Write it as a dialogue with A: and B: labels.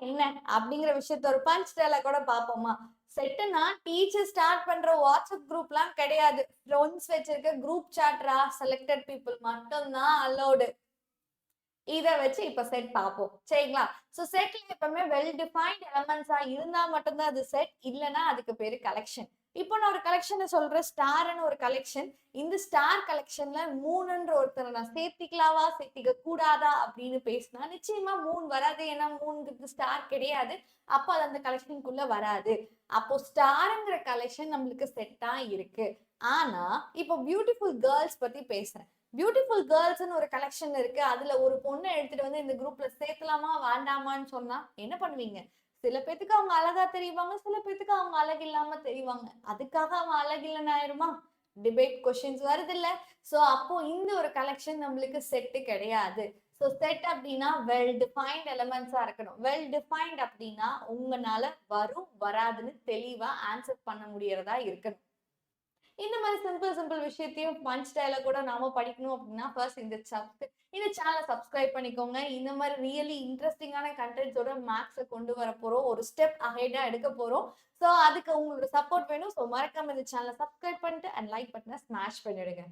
A: என்ன அப்படிங்கிற விஷயத்த ஒரு பஞ்ச் டயலாக் கூட பார்ப்போமா? செட்டுனா டீச்சர் ஸ்டார்ட் பண்ற வாட்ஸ்அப் குரூப்லாம் கிடையாது. ஃப்ரெண்ட்ஸ் வச்சிருக்க குரூப் சாட்ரா, செலக்டட் பீப்பிள் மட்டும் தான் அலோவ்டு. இத வச்சு இப்ப செட் பார்ப்போம். சரிங்களா? சோ செட்ல எப்பவுமே வெல் டிஃபைன்ட் எலிமெண்ட்ஸா இருந்தா மட்டும் தான் அது செட். இல்லன்னா அதுக்கு பேரு கலெக்ஷன். இப்போ நான் ஒரு கலெக்ஷன சொல்றேன். ஸ்டார்ன்னு ஒரு கலெக்ஷன். இந்த ஸ்டார் கலெக்ஷன்ல 3ன்ற ஒருத்தர நான் சேர்த்திக்கலாவா? சேர்த்திக்க கூடாதா? அப்படின்னு பேசினா நிச்சயமா 3 வராது. ஏன்னா 3ங்கிறது ஸ்டார் கிடையாது. அப்ப அது அந்த கலெக்ஷனுக்குள்ள வராது. அப்போ ஸ்டார்ங்கிற கலெக்ஷன் நம்மளுக்கு செட்டா இருக்கு. ஆனா, இப்போ பியூட்டிஃபுல் கேர்ள்ஸ் பத்தி பேசுறேன். பியூட்டிஃபுல் கேர்ள்ஸ்ன்னு ஒரு கலெக்ஷன் இருக்கு. அதுல ஒரு பொண்ண எடுத்துட்டு வந்து இந்த குரூப்ல சேர்க்கலாமா? வேண்டாமான்னு சொன்னா என்ன பண்ணுவீங்க? சில பேத்துக்கு அவங்க அழகா தெரிவாங்க. சில பேத்துக்கு அவங்க அழகு இல்லாம தெரிவாங்க. அதுக்காக அவன் அழகில்லன்னு ஆயிருமா? டிபேட் கொஸ்டின்ஸ் வருதுல்ல. சோ அப்போ இந்த ஒரு கலெக்ஷன் நம்மளுக்கு செட் கிடையாது. சோ செட் அப்படின்னா வெல் டிஃபைன்ட் எலிமெண்ட்ஸா இருக்கணும். வெல் டிஃபைன்ட் அப்படின்னா உங்கனால வரும், வராதுன்னு தெளிவா ஆன்சர் பண்ண முடியறதா இருக்கணும். இந்த மாதிரி சிம்பிள் விஷயத்தையும் பஞ்ச் டயலாக் கூட நாம படிக்கணும் அப்படின்னா ஃபர்ஸ்ட் இந்த சேனலை சப்ஸ்கிரைப் பண்ணிக்கோங்க. இந்த மாதிரி ரியலி இன்ட்ரெஸ்டிங்கான கண்டென்ட்ஸோட மேக்ஸை கொண்டு வர போறோம். ஒரு ஸ்டெப் அஹெடா எடுக்க போறோம். ஸோ அதுக்கு உங்களோட சப்போர்ட் வேணும். ஸோ மறக்காம இந்த சேனலை சப்ஸ்கிரைப் பண்ணிட்டு அண்ட் லைக் பட்டனை ஸ்மாஷ் பண்ணிடுங்க.